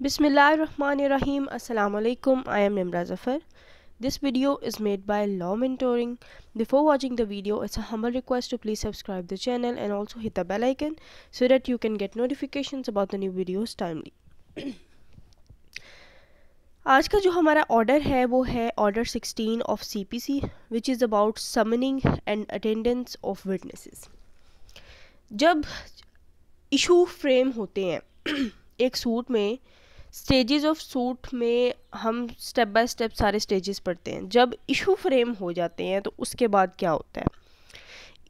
Bismillahirrahmanirrahim. Assalamu alaikum. I am Nimra Zafar. This video is made by Law Mentoring. Before watching the video, it's a humble request to please subscribe the channel and also hit the bell icon so that you can get notifications about the new videos timely. आज का जो हमारा order है वो है order 16 of CPC which is about summoning and attendance of witnesses. जब issue frame होते हैं एक सूट में, स्टेजेस ऑफ सूट में हम स्टेप बाय स्टेप सारे स्टेजेस पढ़ते हैं। जब इशू फ्रेम हो जाते हैं तो उसके बाद क्या होता है?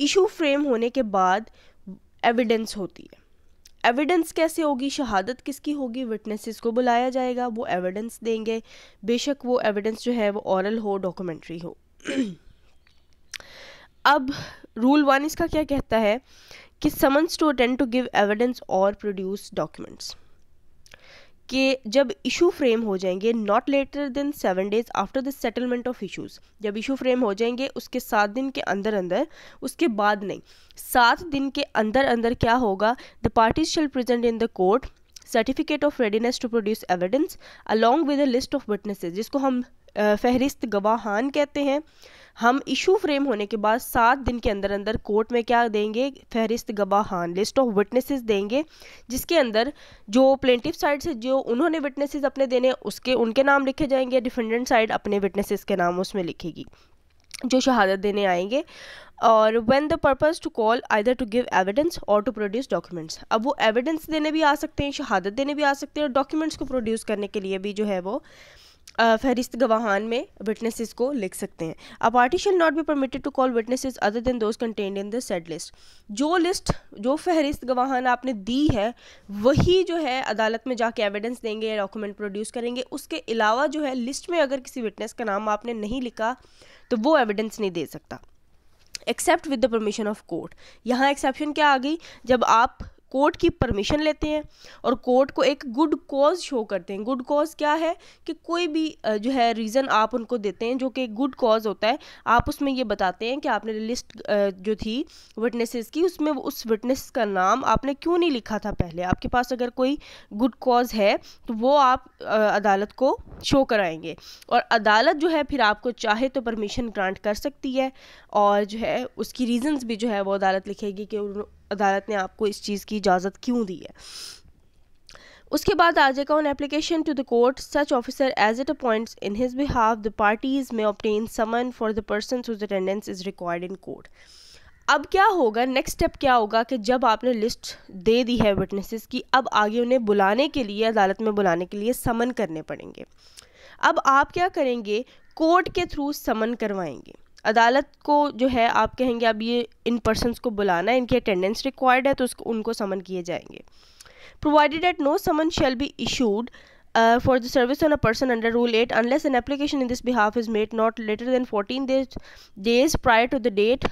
इशू फ्रेम होने के बाद एविडेंस होती है। एविडेंस कैसे होगी? शहादत किसकी होगी? विटनेसेस को बुलाया जाएगा, वो एविडेंस देंगे, बेशक वो एविडेंस जो है वो ऑरल हो, डॉक्यूमेंट्री हो। अब रूल 1 इसका क्या कहता है कि summons to attend to give evidence और प्रोड्यूस डॉक्यूमेंट्स, कि जब इशू फ्रेम हो जाएंगे not later than 7 days after the settlement of issues. जब इशू फ्रेम हो जाएंगे उसके 7 दिन के अंदर अंदर, उसके बाद नहीं, 7 दिन के अंदर अंदर क्या होगा? The parties shall present in the court certificate of readiness to produce evidence along with a list of witnesses, जिसको हम फहरिस्त गवाहान कहते हैं। हम इशू फ्रेम होने के बाद 7 दिन के अंदर अंदर कोर्ट में क्या देंगे? फहरिस्त गवाहान, लिस्ट ऑफ विटनेसेस देंगे, जिसके अंदर जो प्लेंटिफ साइड से जो उन्होंने विटनेसेस अपने देने उसके उनके नाम लिखे जाएंगे, डिफेंडेंट साइड अपने विटनेसेस के नाम उसमें लिखेगी जो शहादत देने आएंगे। और when the purpose to call either to give evidence और टू प्रोड्यूस डॉक्यूमेंट्स, अब वो एविडेंस देने भी आ सकते हैं, शहादत देने भी आ सकते हैं, और डॉक्यूमेंट्स को प्रोड्यूस करने के लिए भी जो है वो फहरिस्त गवाहान में विटनेसेस को लिख सकते हैं। A party shall not be permitted to call witnesses other than those contained in the said list. जो लिस्ट, जो फहरिस्त गवाहान आपने दी है वही जो है अदालत में जाके एविडेंस देंगे या डॉक्यूमेंट प्रोड्यूस करेंगे। उसके अलावा जो है लिस्ट में अगर किसी विटनेस का नाम आपने नहीं लिखा तो वो एविडेंस नहीं दे सकता, except with the permission of court. यहाँ एक्सेप्शन क्या आ गई? जब आप कोर्ट की परमिशन लेते हैं और कोर्ट को एक गुड कॉज शो करते हैं। गुड कॉज क्या है? कि कोई भी जो है रीज़न आप उनको देते हैं जो कि गुड कॉज होता है। आप उसमें ये बताते हैं कि आपने लिस्ट जो थी विटनेसेस की, उसमें उस विटनेस का नाम आपने क्यों नहीं लिखा था पहले। आपके पास अगर कोई गुड कॉज है तो वो आप अदालत को शो कराएंगे, और अदालत जो है फिर आपको चाहे तो परमिशन ग्रांट कर सकती है, और जो है उसकी रीजंस भी जो है वो अदालत लिखेगी कि अदालत ने आपको इस चीज़ की इजाज़त क्यों दी है। उसके बाद आ जाएगा on application to the court such officer as it appoints in his behalf the parties may obtain summon for the person whose attendance is required in court. अब क्या होगा? नेक्स्ट स्टेप क्या होगा कि जब आपने लिस्ट दे दी है विटनेसेस की, अब आगे उन्हें बुलाने के लिए, अदालत में बुलाने के लिए समन करने पड़ेंगे। अब आप क्या करेंगे? कोर्ट के थ्रू समन करवाएंगे। अदालत को जो है आप कहेंगे अब ये इन पर्सनस को बुलाना है, इनकी अटेंडेंस रिक्वायर्ड है, तो उसको उनको समन किए जाएंगे। Provided that know someone shall be issued for the service on a person under Rule 8 unless an application in this behalf is made not later than 14 days prior to the date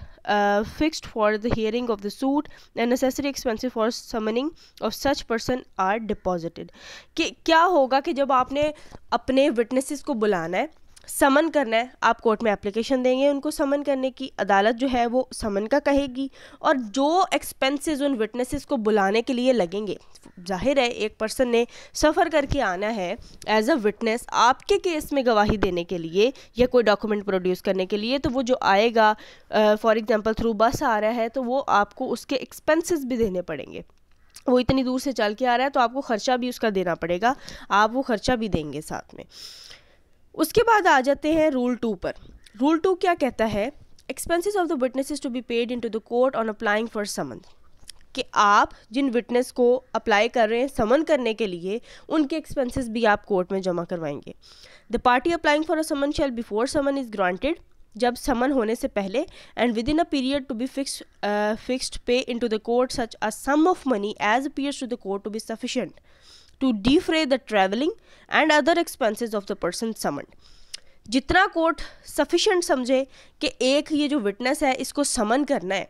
fixed for the hearing of the suit and necessary expenses for summoning of such person are deposited। कि क्या होगा कि जब आपने अपने witnesses को बुलाना है, समन करना है, आप कोर्ट में एप्लीकेशन देंगे उनको समन करने की, अदालत जो है वो समन का कहेगी, और जो एक्सपेंसेस उन विटनेसेस को बुलाने के लिए लगेंगे, जाहिर है एक पर्सन ने सफ़र करके आना है एज अ विटनेस आपके केस में गवाही देने के लिए या कोई डॉक्यूमेंट प्रोड्यूस करने के लिए, तो वो जो आएगा फॉर एग्जांपल थ्रू बस आ रहा है तो वो आपको उसके एक्सपेंसेस भी देने पड़ेंगे। वो इतनी दूर से चल के आ रहा है तो आपको ख़र्चा भी उसका देना पड़ेगा, आप वो ख़र्चा भी देंगे साथ में। उसके बाद आ जाते हैं रूल 2 पर। रूल 2 क्या कहता है? Expenses of the witnesses to be paid into the court on applying for summon, कि आप जिन विटनेस को अप्लाई कर रहे हैं समन करने के लिए, उनके एक्सपेंसेस भी आप कोर्ट में जमा करवाएंगे। The party applying for a summon shall before summon is granted, जब समन होने से पहले, and within a period to be fixed pay into the court such a sum of money as appears to the court to be sufficient to defray the travelling and other expenses of the person summoned। जितना court sufficient समझे कि एक ये जो witness है इसको समन करना है,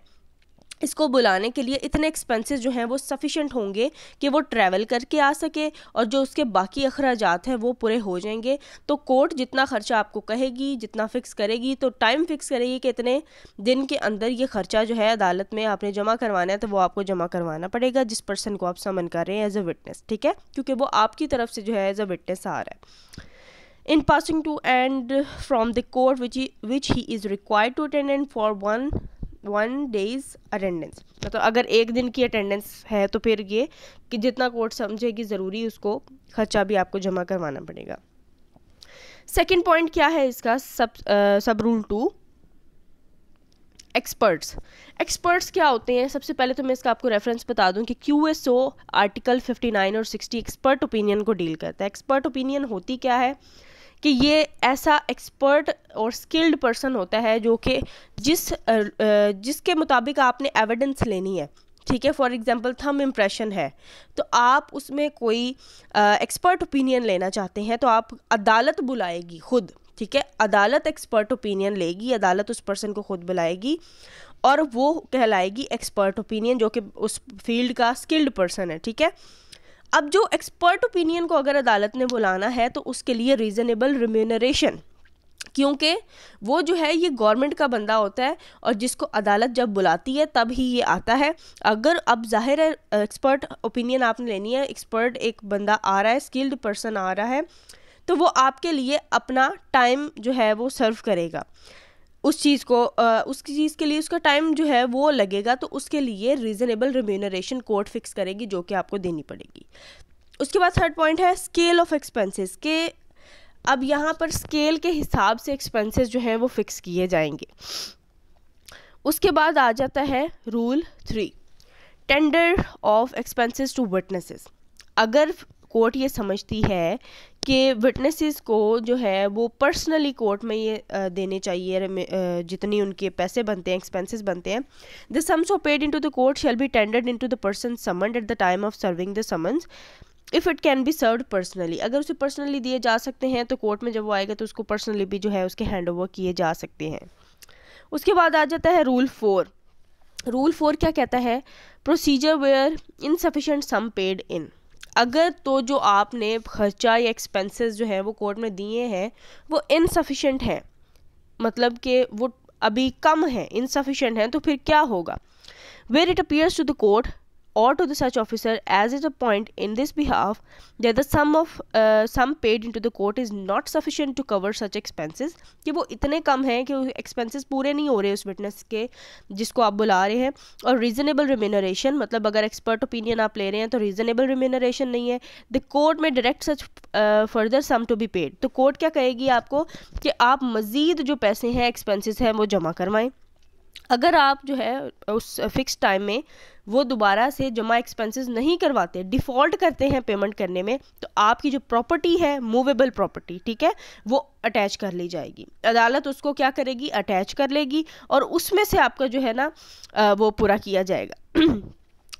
इसको बुलाने के लिए इतने एक्सपेंसेस जो हैं वो सफिशेंट होंगे कि वो ट्रैवल करके आ सके और जो उसके बाकी अखराजात हैं वो पूरे हो जाएंगे। तो कोर्ट जितना ख़र्चा आपको कहेगी, जितना फ़िक्स करेगी, तो टाइम फ़िक्स करेगी कि इतने दिन के अंदर ये ख़र्चा जो है अदालत में आपने जमा करवाना है, तो वो आपको जमा करवाना पड़ेगा जिस पर्सन को आप समन कर रहे हैं एज अ विटनेस, ठीक है, क्योंकि वो आपकी तरफ से जो है एज अ विटनेस आ रहा है। In passing to and from the court which he is required to attend for one day's attendance, मतलब अगर एक दिन की अटेंडेंस है तो फिर ये कि जितना कोर्ट समझेगी ज़रूरी उसको खर्चा भी आपको जमा करवाना पड़ेगा। सेकंड पॉइंट क्या है इसका, सब रूल 2, एक्सपर्ट्स क्या होते हैं। सबसे पहले तो मैं इसका आपको रेफरेंस बता दूं कि QSO आर्टिकल 59 और 60 एक्सपर्ट ओपिनियन को डील करता है। एक्सपर्ट ओपिनियन होती क्या है कि ये ऐसा एक्सपर्ट और स्किल्ड पर्सन होता है जो कि जिसके मुताबिक आपने एविडेंस लेनी है, ठीक है। फॉर एग्जांपल थंब इम्प्रेशन है, तो आप उसमें कोई एक्सपर्ट ओपिनियन लेना चाहते हैं तो आप अदालत बुलाएगी खुद, ठीक है। अदालत एक्सपर्ट ओपिनियन लेगी, अदालत उस पर्सन को खुद बुलाएगी और वो कहलाएगी एक्सपर्ट ओपिनियन, जो कि उस फील्ड का स्किल्ड पर्सन है, ठीक है। अब जो एक्सपर्ट ओपिनियन को अगर अदालत ने बुलाना है तो उसके लिए रीज़नेबल रिम्यूनरेशन, क्योंकि वो जो है ये गवर्नमेंट का बंदा होता है और जिसको अदालत जब बुलाती है तब ही ये आता है। अगर अब जाहिर है एक्सपर्ट ओपिनियन आपने लेनी है, एक्सपर्ट एक बंदा आ रहा है, स्किल्ड पर्सन आ रहा है, तो वो आपके लिए अपना टाइम जो है वो सर्व करेगा उस चीज़ को, उसकी चीज़ के लिए उसका टाइम जो है वो लगेगा, तो उसके लिए रीज़नेबल रिम्यूनरेशन कोर्ट फिक्स करेगी जो कि आपको देनी पड़ेगी। उसके बाद थर्ड पॉइंट है स्केल ऑफ एक्सपेंसेस के। अब यहाँ पर स्केल के हिसाब से एक्सपेंसेस जो हैं वो फिक्स किए जाएंगे। उसके बाद आ जाता है rule 3, tender of expenses to witnesses. अगर कोर्ट ये समझती है कि विटनेसेस को जो है वो पर्सनली कोर्ट में ये देने चाहिए जितनी उनके पैसे बनते हैं, एक्सपेंसेस बनते हैं, the sums paid into the court shall be tendered into the person summoned at the time of serving the summons if it can be served personally. अगर उसे पर्सनली दिए जा सकते हैं तो कोर्ट में जब वो आएगा तो उसको पर्सनली भी जो है उसके हैंड ओवर किए जा सकते हैं। उसके बाद आ जाता है रूल 4। रूल 4 क्या कहता है, procedure where insufficient sum paid in. अगर तो जो आपने खर्चा या एक्सपेंसेस जो है वो कोर्ट में दिए हैं वो इनसफिशिएंट हैं, मतलब कि वो अभी कम है, इनसफिशिएंट हैं, तो फिर क्या होगा, where it appears to the court or to the such officer as is a point in this behalf that the sum paid into the court is not sufficient to cover such expenses, कि वो इतने कम हैं कि expenses पूरे नहीं हो रहे उस विटनेस के जिसको आप बुला रहे हैं। और रीज़नेबल रिम्यूनरेशन, मतलब अगर एक्सपर्ट ओपिनियन आप ले रहे हैं तो रीज़नेबल रिम्यूनरेशन नहीं है, the court may direct such further sum to be paid. तो कोर्ट क्या कहेगी आपको कि आप मज़ीद जो पैसे हैं, एक्सपेंसेस हैं, वो जमा करवाएं। अगर आप जो है उस फिक्स टाइम में वो दोबारा से जमा एक्सपेंसेस नहीं करवाते, डिफ़ॉल्ट करते हैं पेमेंट करने में, तो आपकी जो प्रॉपर्टी है, मूवेबल प्रॉपर्टी, ठीक है, वो अटैच कर ली जाएगी। अदालत उसको क्या करेगी, अटैच कर लेगी और उसमें से आपका जो है ना वो पूरा किया जाएगा।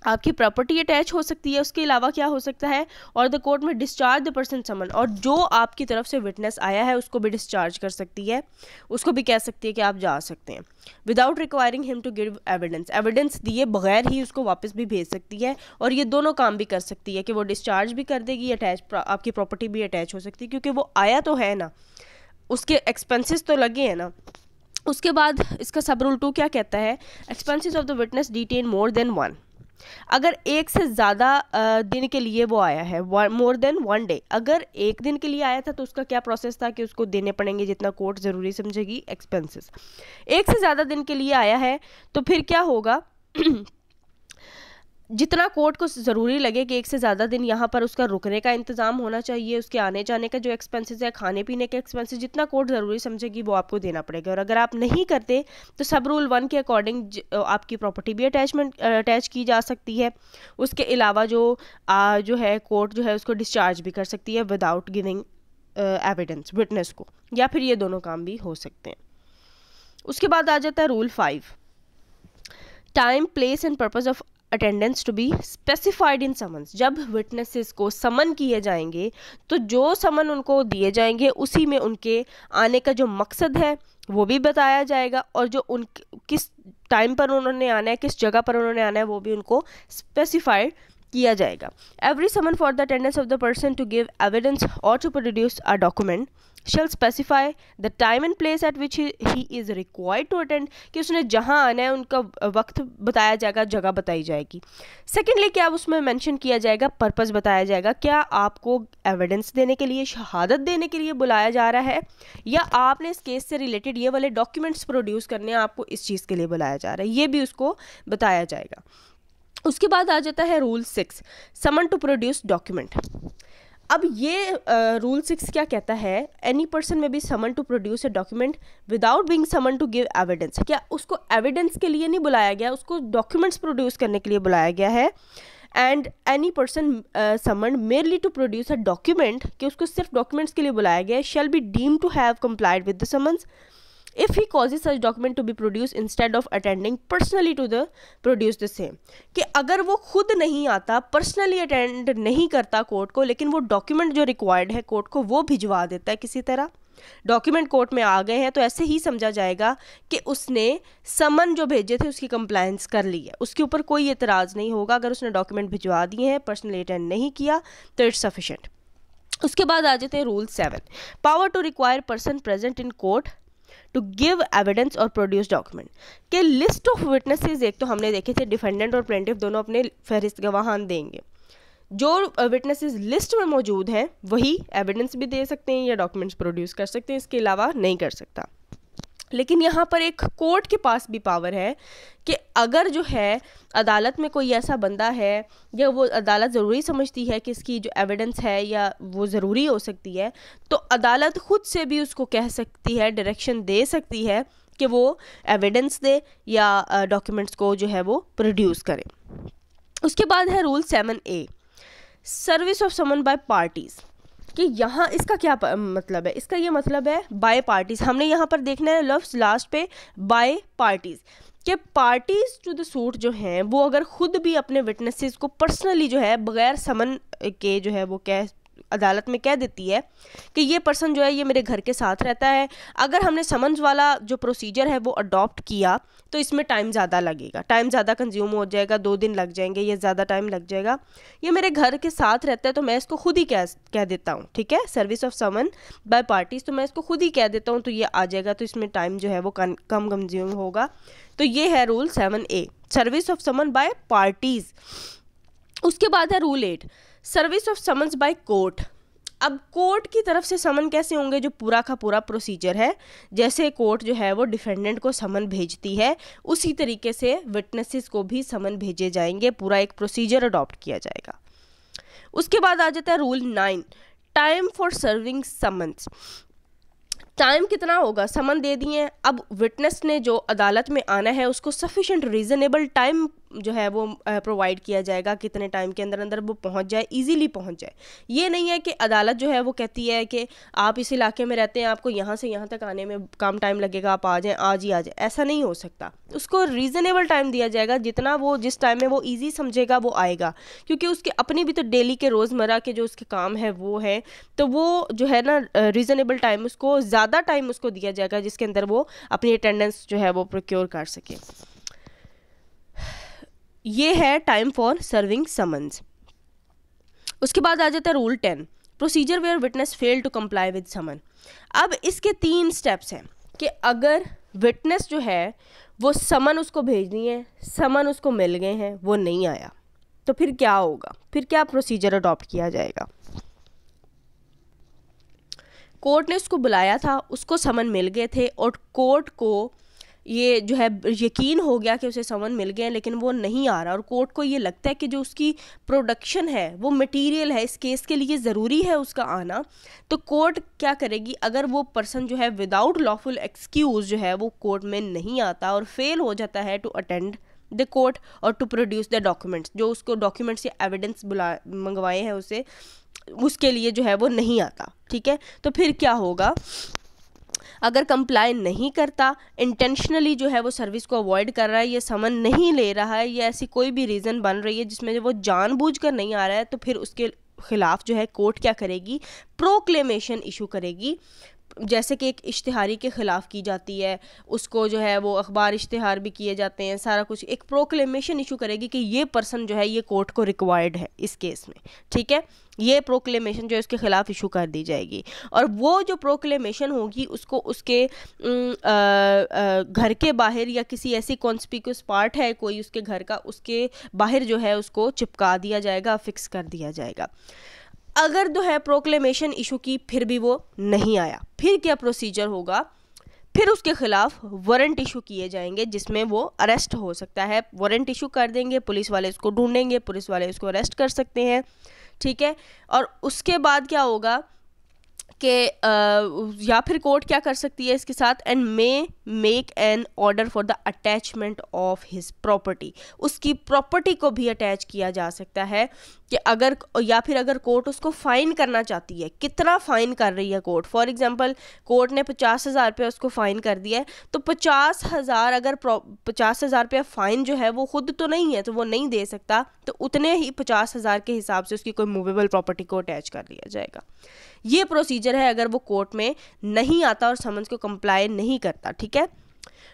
आपकी प्रॉपर्टी अटैच हो सकती है, उसके अलावा क्या हो सकता है, और द कोर्ट में डिस्चार्ज द पर्सन समन, और जो आपकी तरफ से विटनेस आया है उसको भी डिस्चार्ज कर सकती है, उसको भी कह सकती है कि आप जा सकते हैं, without requiring him to give evidence. Evidence दिए बगैर ही उसको वापस भी भेज सकती है, और ये दोनों काम भी कर सकती है कि वो डिस्चार्ज भी कर देगी, अटैच आपकी प्रॉपर्टी भी अटैच हो सकती है, क्योंकि वो आया तो है ना, उसके एक्सपेंसेस तो लगे हैं ना। उसके बाद इसका सब रूल 2 क्या कहता है, expenses of the witness detain more than 1। अगर एक से ज़्यादा दिन के लिए वो आया है, मोर देन 1 डे, अगर एक दिन के लिए आया था तो उसका क्या प्रोसेस था कि उसको देने पड़ेंगे जितना कोर्ट ज़रूरी समझेगी एक्सपेंसेस। एक से ज़्यादा दिन के लिए आया है तो फिर क्या होगा, जितना कोर्ट को ज़रूरी लगे कि एक से ज़्यादा दिन यहाँ पर उसका रुकने का इंतज़ाम होना चाहिए, उसके आने जाने का जो एक्सपेंसेस है, खाने पीने के एक्सपेंसेस, जितना कोर्ट ज़रूरी समझेगी वो आपको देना पड़ेगा। और अगर आप नहीं करते तो सब रूल 1 के अकॉर्डिंग आपकी प्रॉपर्टी भी अटैच की जा सकती है। उसके अलावा जो है कोर्ट जो है उसको डिस्चार्ज भी कर सकती है विदाउट गिविंग एविडेंस विटनेस को, या फिर ये दोनों काम भी हो सकते हैं। उसके बाद आ जाता है rule 5, time place and purpose of attendance to be specified in summons. जब विटनेसेस को समन किए जाएंगे तो जो समन उनको दिए जाएंगे उसी में उनके आने का जो मकसद है वो भी बताया जाएगा, और जो टाइम पर उन्होंने आना है, किस जगह पर उन्होंने आना है, वो भी उनको स्पेसिफाइड किया जाएगा. Every summon for the attendance of the person to give evidence और to produce a document shall specify the time and place at which he is required to attend, कि उसने जहाँ आना है उनका वक्त बताया जाएगा, जगह बताई जाएगी. सेकेंडली क्या उसमें मेंशन किया जाएगा, पर्पस बताया जाएगा. क्या आपको एविडेंस देने के लिए, शहादत देने के लिए बुलाया जा रहा है, या आपने इस केस से रिलेटेड ये वाले डॉक्यूमेंट्स प्रोड्यूस करने हैं, आपको इस चीज़ के लिए बुलाया जा रहा है, ये भी उसको बताया जाएगा. उसके बाद आ जाता है rule 6, summon to produce document. अब ये रूल 6 क्या कहता है, any person may be summon to produce a document without being summon to give evidence. क्या उसको एविडेंस के लिए नहीं बुलाया गया, उसको डॉक्यूमेंट्स प्रोड्यूस करने के लिए बुलाया गया है. And any person summon merely to produce a document, कि उसको सिर्फ डॉक्यूमेंट्स के लिए बुलाया गया है, shall be deem to have complied with the summons if he causes such document to be produced instead of attending personally to the produce the same. कि अगर वो खुद नहीं आता, पर्सनली अटेंड नहीं करता कोर्ट को, लेकिन वो डॉक्यूमेंट जो रिक्वायर्ड है कोर्ट को वो भिजवा देता है किसी तरह, डॉक्यूमेंट कोर्ट में आ गए हैं, तो ऐसे ही समझा जाएगा कि उसने समन जो भेजे थे उसकी कंप्लायंस कर ली है, उसके ऊपर कोई एतराज़ नहीं होगा. अगर उसने डॉक्यूमेंट भिजवा दिए हैं, पर्सनली अटेंड नहीं किया, तो इट्स सफिशेंट. उसके बाद आ जाते हैं rule 7, power to require person present in court to give evidence और प्रोड्यूस डॉक्यूमेंट. के लिस्ट ऑफ विटनेसेस एक तो हमने देखे थे, डिफेंडेंट और प्लेंटिफ दोनों अपने फहरिस्त गवाहान देंगे. जो विटनेसेस लिस्ट में मौजूद हैं वही एविडेंस भी दे सकते हैं या डॉक्यूमेंट्स प्रोड्यूस कर सकते हैं, इसके अलावा नहीं कर सकता. लेकिन यहाँ पर एक कोर्ट के पास भी पावर है कि अगर जो है अदालत में कोई ऐसा बंदा है, या वो अदालत ज़रूरी समझती है कि इसकी जो एविडेंस है या वो ज़रूरी हो सकती है, तो अदालत ख़ुद से भी उसको कह सकती है, डायरेक्शन दे सकती है कि वो एविडेंस दे या डॉक्यूमेंट्स को जो है वो प्रोड्यूस करे. उसके बाद है rule 7A, service of summon by parties. कि यहाँ इसका क्या मतलब है, इसका ये मतलब है बाय पार्टीज़. हमने यहाँ पर देखना है लफ्ज़ लास्ट पे बाय पार्टीज़, कि पार्टीज़ टू द सूट जो हैं वो अगर ख़ुद भी अपने विटनेसेस को पर्सनली जो है बग़ैर समन के जो है वो अदालत में कह देती है कि ये पर्सन जो है ये मेरे घर के साथ रहता है. अगर हमने समन्स वाला जो प्रोसीजर है वो अडॉप्ट किया तो इसमें टाइम ज़्यादा लगेगा, टाइम ज़्यादा कंज्यूम हो जाएगा, 2 दिन लग जाएंगे, ये ज़्यादा टाइम लग जाएगा. ये मेरे घर के साथ रहता है तो मैं इसको खुद ही कह देता हूँ, ठीक है, service of summon by parties, तो मैं इसको खुद ही कह देता हूँ, तो ये आ जाएगा, तो इसमें टाइम जो है वो कम कंज्यूम होगा. तो ये है rule 7A, service of summon by parties. उसके बाद है rule 8, service of summons by court. अब कोर्ट की तरफ से समन कैसे होंगे, जो पूरा का पूरा प्रोसीजर है, जैसे कोर्ट जो है वो डिफेंडेंट को समन भेजती है उसी तरीके से विटनेसेस को भी समन भेजे जाएंगे, पूरा एक प्रोसीजर अडॉप्ट किया जाएगा. उसके बाद आ जाता है rule 9, time for serving summons. Time कितना होगा, समन दे दिए, अब विटनेस ने जो अदालत में आना है उसको सफिशेंट रीज़नेबल टाइम जो है वो प्रोवाइड किया जाएगा, कितने टाइम के अंदर अंदर वो पहुंच जाए, इजीली पहुंच जाए. ये नहीं है कि अदालत जो है वो कहती है कि आप इस इलाके में रहते हैं, आपको यहाँ से यहाँ तक आने में कम टाइम लगेगा, आप आ जाएं, आज ही आ जाए, ऐसा नहीं हो सकता. उसको रीज़नेबल टाइम दिया जाएगा, जितना वो जिस टाइम में वो ईजी समझेगा वो आएगा, क्योंकि उसके अपनी भी तो डेली के रोज़मर्रा के जो उसके काम है वो है, तो वो जो है ना रीज़नेबल टाइम, उसको ज़्यादा टाइम उसको दिया जाएगा जिसके अंदर वो अपनी अटेंडेंस जो है वो प्रोक्योर कर सके. ये है टाइम फॉर सर्विंग समन्स. उसके बाद आ जाता है rule 10, procedure where witness fail to comply with summon. अब इसके 3 स्टेप्स हैं कि अगर विटनेस जो है वो समन उसको भेजनी है, समन उसको मिल गए हैं, वो नहीं आया, तो फिर क्या होगा, फिर क्या प्रोसीजर अडॉप्ट किया जाएगा. कोर्ट ने उसको बुलाया था, उसको समन मिल गए थे और कोर्ट को ये जो है यकीन हो गया कि उसे समन मिल गए, लेकिन वो नहीं आ रहा और कोर्ट को ये लगता है कि जो उसकी प्रोडक्शन है वो मटेरियल है, इस केस के लिए ज़रूरी है उसका आना. तो कोर्ट क्या करेगी, अगर वो पर्सन जो है विदाउट लॉफुल एक्सक्यूज़ जो है वो कोर्ट में नहीं आता और फेल हो जाता है टू अटेंड द कोर्ट और टू प्रोड्यूस द डॉक्यूमेंट्स, जो उसको डॉक्यूमेंट्स या एविडेंस मंगवाए हैं उसे, उसके लिए जो है वो नहीं आता, ठीक है. तो फिर क्या होगा, अगर कंप्लाई नहीं करता, इंटेंशनली जो है वो सर्विस को अवॉइड कर रहा है, ये समन नहीं ले रहा है, या ऐसी कोई भी रीज़न बन रही है जिसमें वो जानबूझकर नहीं आ रहा है, तो फिर उसके खिलाफ जो है कोर्ट क्या करेगी, प्रोक्लेमेशन इशू करेगी. जैसे कि एक इश्तिहारी के ख़िलाफ़ की जाती है, उसको जो है वो अखबार इश्तिहार भी किए जाते हैं, सारा कुछ, एक प्रोक्लेमेशन इशू करेगी कि ये पर्सन जो है ये कोर्ट को रिक्वायर्ड है इस केस में, ठीक है। ये प्रोक्लेमेशन जो है उसके ख़िलाफ़ इशू कर दी जाएगी, और वो जो प्रोक्लेमेशन होगी उसको उसके घर के बाहर या किसी ऐसी कॉन्स्पिक्यूअस पार्ट है कोई उसके घर का, उसके बाहर जो है उसको चिपका दिया जाएगा, फिक्स कर दिया जाएगा। अगर जो है प्रोक्लेमेशन इशू की फिर भी वो नहीं आया, फिर क्या प्रोसीजर होगा, फिर उसके खिलाफ वारंट इशू किए जाएंगे जिसमें वो अरेस्ट हो सकता है। वारंट इशू कर देंगे, पुलिस वाले उसको ढूंढेंगे, पुलिस वाले उसको अरेस्ट कर सकते हैं, ठीक है। और उसके बाद क्या होगा कि या फिर कोर्ट क्या कर सकती है इसके साथ, and may make an order for the attachment of his property, उसकी प्रॉपर्टी को भी अटैच किया जा सकता है कि अगर, या फिर अगर कोर्ट उसको फ़ाइन करना चाहती है, कितना फ़ाइन कर रही है कोर्ट, फॉर एग्जांपल कोर्ट ने 50,000 रुपये उसको फ़ाइन कर दिया है, तो 50,000 अगर 50,000 रुपया फ़ाइन जो है वो खुद तो नहीं है तो वो नहीं दे सकता, तो उतने ही 50,000 के हिसाब से उसकी कोई मूवेबल प्रॉपर्टी को अटैच कर लिया जाएगा। ये प्रोसीजर है अगर वो कोर्ट में नहीं आता और समन्स को कंप्लाई नहीं करता, ठीक है।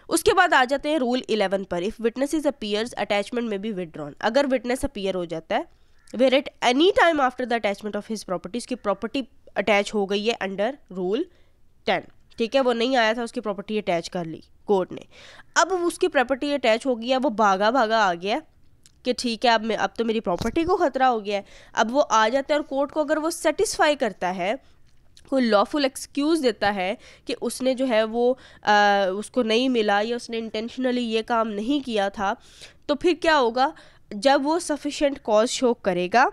उसके बाद आ जाते हैं रूल 11 पर, इफ़ विटनेसेस अपीयर्स अटैचमेंट में बी विदड्रॉन, अगर विटनेस अपीयर हो जाता है where at any time after the attachment of his property, उसकी प्रॉपर्टी अटैच हो गई है अंडर रूल 10, ठीक है, वो नहीं आया था, उसकी प्रॉपर्टी अटैच कर ली कोर्ट ने, अब उसकी प्रॉपर्टी अटैच हो गई है, वो भागा आ गया कि ठीक है अब तो मेरी प्रॉपर्टी को ख़तरा हो गया है, अब वो आ जाता है और कोर्ट को अगर वो सेटिस्फाई करता है, कोई लॉफुल एक्सक्यूज़ देता है कि उसने जो है वो उसको नहीं मिला या उसने इंटेंशनली ये काम नहीं किया था, तो फिर क्या होगा, जब वो सफिशेंट कॉज शो करेगा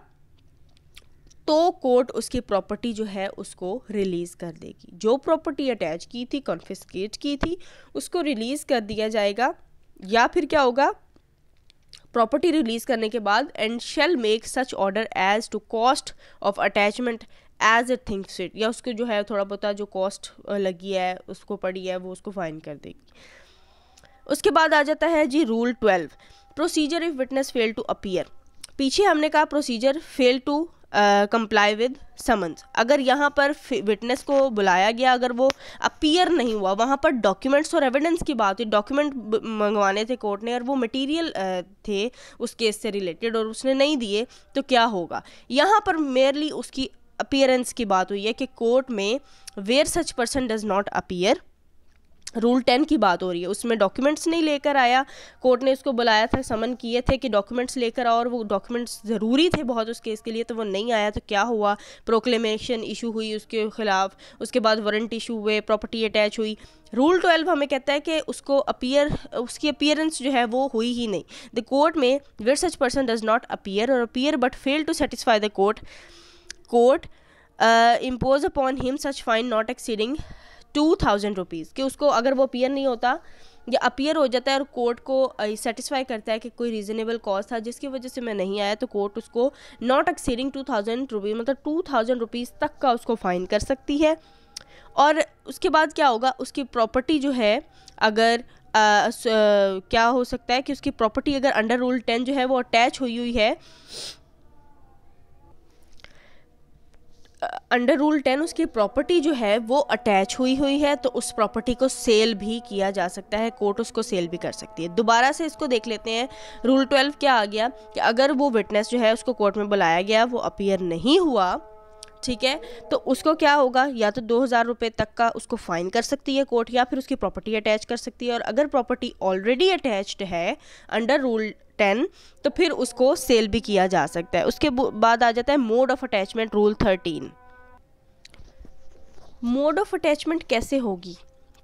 तो कोर्ट उसकी प्रॉपर्टी जो है उसको रिलीज़ कर देगी। जो प्रॉपर्टी अटैच की थी, कॉन्फिस्केट की थी, उसको रिलीज़ कर दिया जाएगा। या फिर क्या होगा, प्रॉपर्टी रिलीज़ करने के बाद and shall make such order as to cost of attachment as it thinks it, या उसको जो है थोड़ा बहुत जो कॉस्ट लगी है उसको पड़ी है वो उसको फाइन कर देगी। उसके बाद आ जाता है जी rule 12, procedure if witness fail to appear. पीछे हमने कहा procedure fail to comply with summons, अगर यहाँ पर विटनेस को बुलाया गया, अगर वो अपीयर नहीं हुआ, वहाँ पर डॉक्यूमेंट्स और एविडेंस की बात हुई, डॉक्यूमेंट मंगवाने थे कोर्ट ने और वो मटेरियल थे उस केस से रिलेटेड और उसने नहीं दिए, तो क्या होगा, यहाँ पर मेयरली उसकी अपीयरेंस की बात हुई है कि कोर्ट में where such person does not appear, rule 10 की बात हो रही है, उसमें डॉक्यूमेंट्स नहीं लेकर आया, कोर्ट ने उसको बुलाया था, समन किए थे कि डॉक्यूमेंट्स लेकर आओ और वो डॉक्यूमेंट्स ज़रूरी थे बहुत उस केस के लिए, तो वो नहीं आया, तो क्या हुआ, प्रोक्लेमेशन इशू हुई उसके खिलाफ, उसके बाद वारंट इशू हुए, प्रॉपर्टी अटैच हुई। रूल 12 हमें कहता है कि उसको उसकी अपीयरेंस जो है वो हुई ही नहीं। द कोर्ट में where such person does not appear or appear but fail to satisfy the court impose upon him such fine not exceeding 2,000 rupees, कि उसको अगर वो अपीयर नहीं होता या अपीयर हो जाता है और कोर्ट को सेटिस्फाई करता है कि कोई रीज़नेबल कॉज था जिसकी वजह से मैं नहीं आया, तो कोर्ट उसको नॉट एक्सीडिंग 2,000 रुपीज़ मतलब 2,000 रुपीज़ तक का उसको फ़ाइन कर सकती है। और उसके बाद क्या होगा, उसकी प्रॉपर्टी जो है अगर क्या हो सकता है कि उसकी प्रॉपर्टी अगर अंडर रूल 10 जो है वो अटैच हुई है, अंडर रूल 10 उसकी प्रॉपर्टी जो है वो अटैच हुई है, तो उस प्रॉपर्टी को सेल भी किया जा सकता है, कोर्ट उसको सेल भी कर सकती है। दोबारा से इसको देख लेते हैं, रूल 12 क्या आ गया कि अगर वो विटनेस जो है उसको कोर्ट में बुलाया गया, वो अपीयर नहीं हुआ, ठीक है, तो उसको क्या होगा, या तो 2,000 रुपये तक का उसको फाइन कर सकती है कोर्ट, या फिर उसकी प्रॉपर्टी अटैच कर सकती है। और अगर प्रॉपर्टी ऑलरेडी अटैच्ड है अंडर रूल 10 तो फिर उसको सेल भी किया जा सकता है। उसके बाद आ जाता है mode of attachment, rule 13। Mode of attachment कैसे होगी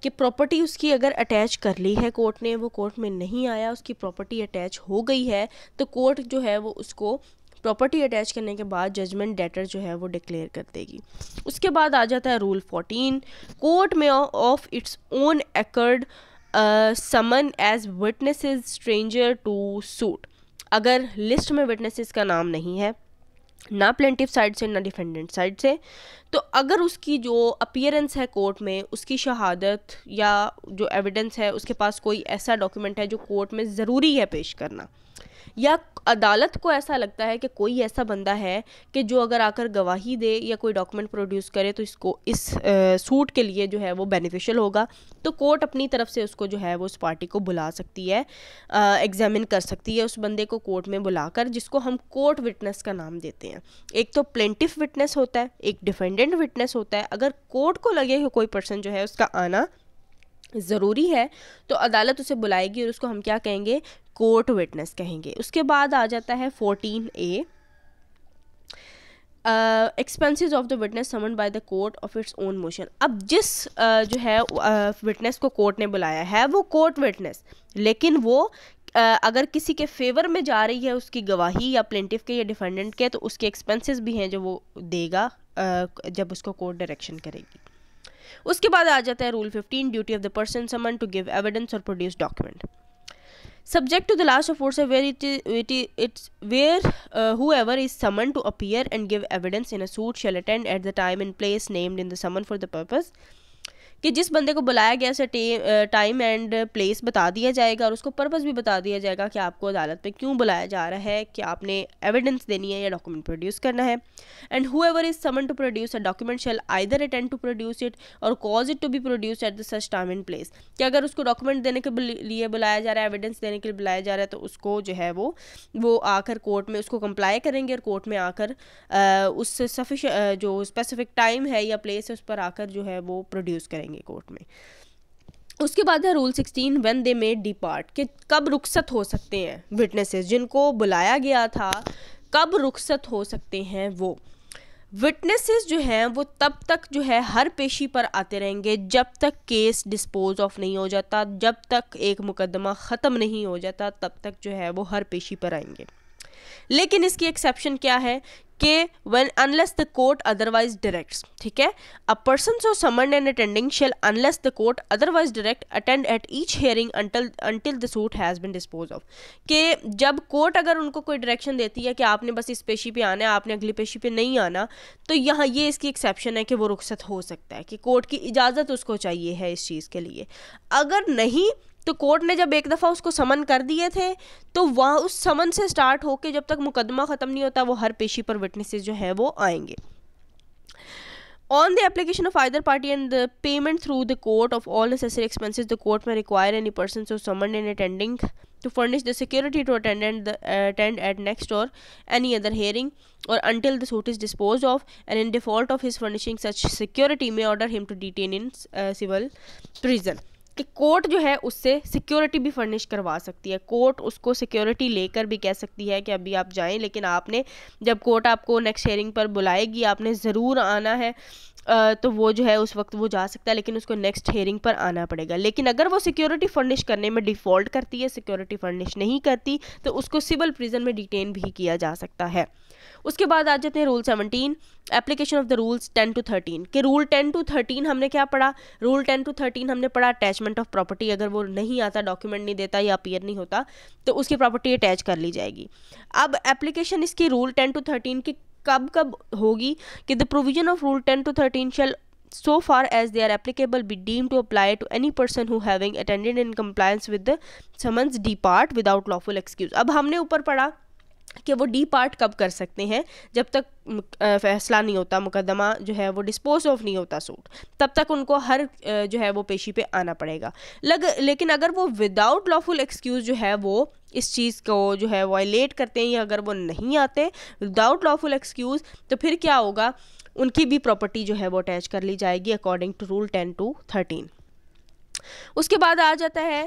कि प्रॉपर्टी उसकी अगर अटैच कर ली है कोर्ट ने, वो कोर्ट में नहीं आया, उसकी प्रॉपर्टी अटैच हो गई है, तो कोर्ट जो है वो उसको प्रॉपर्टी अटैच करने के बाद जजमेंट डेटर जो है वो डिक्लेयर कर देगी। उसके बाद आ जाता है rule 14, court may of its own accord summon as witnesses stranger to suit. अगर लिस्ट में विटनेसेस का नाम नहीं है, ना प्लेंटिफ साइड से ना डिफेंडेंट साइड से, तो अगर उसकी जो अपीयरेंस है कोर्ट में, उसकी शहादत या जो एविडेंस है, उसके पास कोई ऐसा डॉक्यूमेंट है जो कोर्ट में ज़रूरी है पेश करना, या अदालत को ऐसा लगता है कि कोई ऐसा बंदा है कि जो अगर आकर गवाही दे या कोई डॉक्यूमेंट प्रोड्यूस करे तो इसको इस सूट के लिए जो है वो बेनिफिशियल होगा, तो कोर्ट अपनी तरफ से उसको जो है वो उस पार्टी को बुला सकती है, एग्जामिन कर सकती है उस बंदे को कोर्ट में बुलाकर, जिसको हम कोर्ट विटनेस का नाम देते हैं। एक तो प्लेंटिफ विटनेस होता है, एक डिफेंडेंट विटनेस होता है। अगर कोर्ट को लगे कि कोई पर्सन जो है उसका आना ज़रूरी है तो अदालत उसे बुलाएगी और उसको हम क्या कहेंगे, कोर्ट विटनेस कहेंगे। उसके बाद आ जाता है 14A, expenses of the witness summoned bye the court of its own motion. अब जिस जो है विटनेस को कोर्ट ने बुलाया है वो कोर्ट विटनेस, लेकिन वो अगर किसी के फेवर में जा रही है उसकी गवाही, या प्लेंटिफ के या डिफेंडेंट के, तो उसके एक्सपेंसेस भी हैं जो वो देगा जब उसको कोर्ट डायरेक्शन करेगी। उसके बाद आ जाता है rule 15, duty of the person summon to give evidence और produce document. Subject to the last of force where whoever is summoned to appear and give evidence in a suit shall attend at the time and place named in the summon for the purpose, कि जिस बंदे को बुलाया गया उसे time and place बता दिया जाएगा और उसको पर्पस भी बता दिया जाएगा कि आपको अदालत में क्यों बुलाया जा रहा है, कि आपने एविडेंस देनी है या डॉक्यूमेंट प्रोड्यूस करना है। And whoever is summon to produce a document shall either attend to produce it or cause it to be produce at the such time and place, कि अगर उसको डॉक्यूमेंट देने के लिए बुलाया जा रहा है, एविडेंस देने के लिए बुलाया जा रहा है, तो उसको जो है वो आकर कोर्ट में उसको कंप्लाई करेंगे और कोर्ट में आकर उस सफिशिएंट जो स्पेसिफिक टाइम है या प्लेस है उस पर आकर जो है वो प्रोड्यूस करेंगे कोर्ट में। उसके बाद है rule 16, when they may depart, कि कब रुखसत हो सकते हैं विटनेसेस जिनको बुलाया गया था, कब रुखसत हो सकते हैं वो विटनेसेस जो हैं वो तब तक जो है हर पेशी पर आते रहेंगे जब तक केस डिस्पोज ऑफ नहीं हो जाता, जब तक एक मुकदमा ख़त्म नहीं हो जाता, तब तक जो है वो हर पेशी पर आएंगे। लेकिन इसकी एक्सेप्शन क्या है कि when unless the court otherwise directs, ठीक है, a person so summoned and attending shall unless the court otherwise direct attend at each hearing until the suit has been disposed of, कि जब कोर्ट अगर उनको कोई डायरेक्शन देती है कि आपने बस इस पेशी पे आना है, आपने अगली पेशी पे नहीं आना, तो यहाँ ये इसकी एक्सेप्शन है कि वो रुखसत हो सकता है, कि कोर्ट की इजाज़त उसको चाहिए है इस चीज़ के लिए। अगर नहीं तो कोर्ट ने जब एक दफ़ा उसको समन कर दिए थे तो वहाँ उस समन से स्टार्ट होके जब तक मुकदमा ख़त्म नहीं होता वो हर पेशी पर विटनेसेस जो है वो आएंगे। On the application of either party and the payment through the court of all necessary expenses, the court may require any person so summoned and attending to furnish the security to attend at next or any other hearing or until the suit is disposed of, and in default of his furnishing such security may order him to detain in civil prison, कि court जो है उससे security भी furnish करवा सकती है। Court उसको security लेकर भी कह सकती है कि अभी आप जाएं, लेकिन आपने जब कोर्ट आपको नेक्स्ट हेयरिंग पर बुलाएगी आपने ज़रूर आना है, तो वो जो है उस वक्त वो जा सकता है, लेकिन उसको नेक्स्ट हेयरिंग पर आना पड़ेगा। लेकिन अगर वो सिक्योरिटी फर्निश करने में डिफ़ॉल्ट करती है, सिक्योरिटी फर्निश नहीं करती, तो उसको सिविल प्रिजन में डिटेन भी किया जा सकता है। उसके बाद आ जाते हैं rule 17, application of the rules 10 to 13, कि रूल 10 to 13 हमने क्या पढ़ा, रूल 10 to 13 हमने पढ़ा अटैचमेंट ऑफ प्रॉपर्टी, अगर वो नहीं आता, डॉक्यूमेंट नहीं देता या अपीयर नहीं होता, तो उसकी प्रॉपर्टी अटैच कर ली जाएगी। अब एप्लीकेशन इसकी रूल 10 to 13 की कब होगी, कि the provision of rule 10 to 13 shall so far as they are applicable be deemed to apply to any person who having attended in compliance with the summons depart without lawful excuse। अब हमने ऊपर पढ़ा कि वो D part कब कर सकते हैं, जब तक फैसला नहीं होता, मुकदमा जो है वो डिस्पोज ऑफ नहीं होता सूट, तब तक उनको हर जो है वो पेशी पे आना पड़ेगा। लेकिन अगर वो विदाउट लॉफुल एक्सक्यूज़ जो है वो इस चीज़ को जो है वायलेट करते हैं, या अगर वो नहीं आते विदाउट लॉफुल एक्सक्यूज़, तो फिर क्या होगा, उनकी भी प्रॉपर्टी जो है वो अटैच कर ली जाएगी अकॉर्डिंग टू रूल 10 to 13। उसके बाद आ जाता है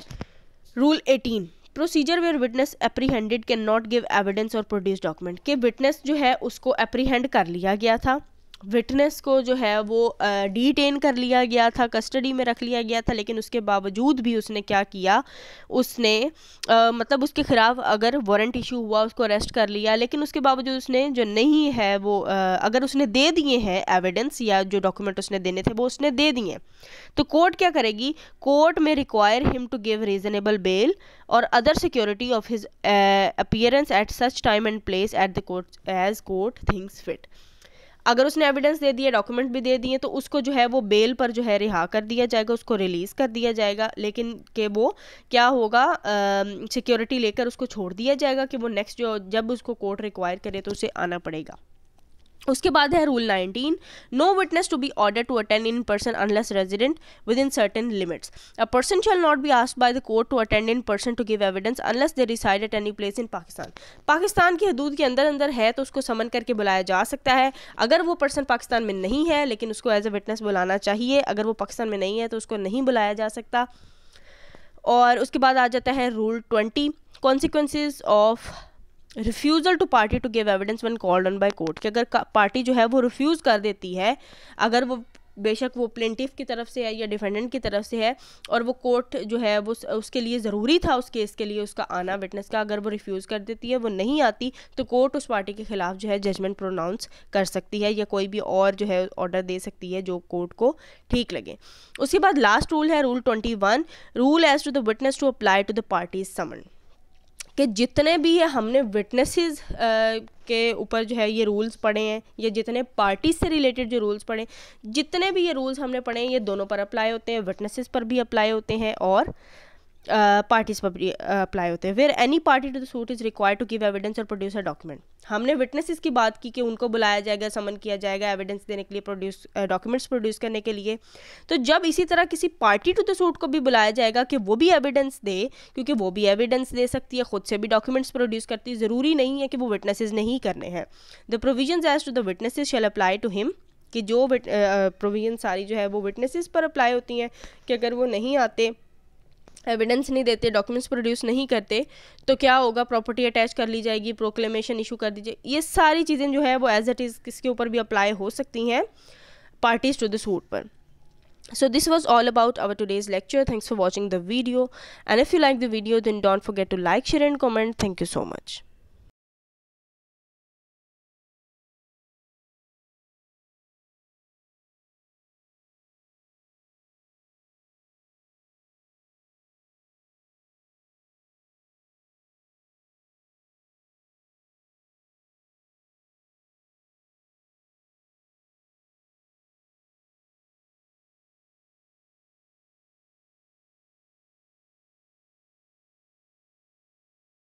rule 18, procedure where witness apprehended can not give evidence और प्रोड्यूस डॉक्यूमेंट, के विटनेस जो है उसको एप्रीहेंड कर लिया गया था, विटनेस को जो है वो डिटेन कर लिया गया था, कस्टडी में रख लिया गया था, लेकिन उसके बावजूद भी उसने क्या किया, उसने मतलब उसके ख़िलाफ़ अगर वारंट इशू हुआ उसको अरेस्ट कर लिया, लेकिन उसके बावजूद उसने जो नहीं है वो अगर उसने दे दिए हैं एविडेंस या जो डॉक्यूमेंट उसने देने थे वो उसने दे दिए, तो कोर्ट क्या करेगी, court may require him to give reasonable bail or other security of his appearance at such time and place at the court as court thinks fit. अगर उसने एविडेंस दे दिया, डॉक्यूमेंट भी दे दिए, तो उसको जो है वो बेल पर जो है रिहा कर दिया जाएगा, उसको रिलीज़ कर दिया जाएगा, लेकिन कि वो क्या होगा, सिक्योरिटी लेकर उसको छोड़ दिया जाएगा कि वो नेक्स्ट जो जब उसको कोर्ट रिक्वायर करे तो उसे आना पड़ेगा। उसके बाद है rule 19, no witness to be order to attend in person unless resident within certain limits. A person shall not be asked by the court to attend in person to give evidence unless they reside at any place in Pakistan. Pakistan की हदूद के अंदर है तो उसको समन करके बुलाया जा सकता है। अगर वो पर्सन पाकिस्तान में नहीं है लेकिन उसको एज अ विटनेस बुलाना चाहिए, अगर वो पाकिस्तान में नहीं है तो उसको नहीं बुलाया जा सकता। और उसके बाद आ जाता है rule 20, consequences of refusal to party to give evidence when called on by court, कि अगर पार्टी जो है वो रिफ्यूज़ कर देती है, अगर वो बेशक वो प्लेंटिफ की तरफ से है या डिफेंडेंट की तरफ से है और वो कोर्ट जो है वो उसके लिए ज़रूरी था उस केस के लिए उसका आना विटनेस का, अगर वो रिफ्यूज़ कर देती है, वो नहीं आती, तो कोर्ट उस पार्टी के खिलाफ जो है जजमेंट प्रोनाउंस कर सकती है या कोई भी और जो है ऑर्डर दे सकती है जो कोर्ट को ठीक लगे। उसके बाद लास्ट रूल है rule 21, rule as to the witness to apply to the parties summon, कि जितने भी है हमने विटनेसेस के ऊपर जो है ये रूल्स पढ़े हैं, या जितने पार्टीज से रिलेटेड जो रूल्स पढ़े, जितने भी ये रूल्स हमने पढ़े हैं ये दोनों पर अप्लाई होते हैं, विटनेसेस पर भी अप्लाई होते हैं और पार्टीज पर भी अप्लाई होते हैं। Where any party to the suit is required to give evidence और प्रोड्यूस अ डॉक्यूमेंट। हमने विटनेसेस की बात की कि उनको बुलाया जाएगा, समन किया जाएगा एविडेंस देने के लिए, डॉक्यूमेंट्स प्रोड्यूस करने के लिए। तो जब इसी तरह किसी पार्टी टू द सूट को भी बुलाया जाएगा कि वो भी एविडेंस दे, क्योंकि वो भी एविडेंस दे सकती है, खुद से भी डॉक्यूमेंट्स प्रोड्यूस करती है, ज़रूरी नहीं है कि वो विटनेसेस नहीं करने हैं। The provisions as to the witnesses shall apply to him, कि जो प्रोविजन सारी जो है वो विटनेसेस पर अप्लाई होती हैं कि अगर वो नहीं आते, एविडेंस नहीं देते, डॉक्यूमेंट्स प्रोड्यूस नहीं करते, तो क्या होगा, प्रॉपर्टी अटैच कर ली जाएगी, प्रोक्लेमेशन इशू कर दीजिए। ये सारी चीज़ें जो है वो एज इट इज़ किसके ऊपर भी अप्लाई हो सकती हैं, पार्टीज टू द सूट पर। So this was all about our today's lecture. Thanks for watching the video, and if you like the video then don't forget to like, share and comment. Thank you so much.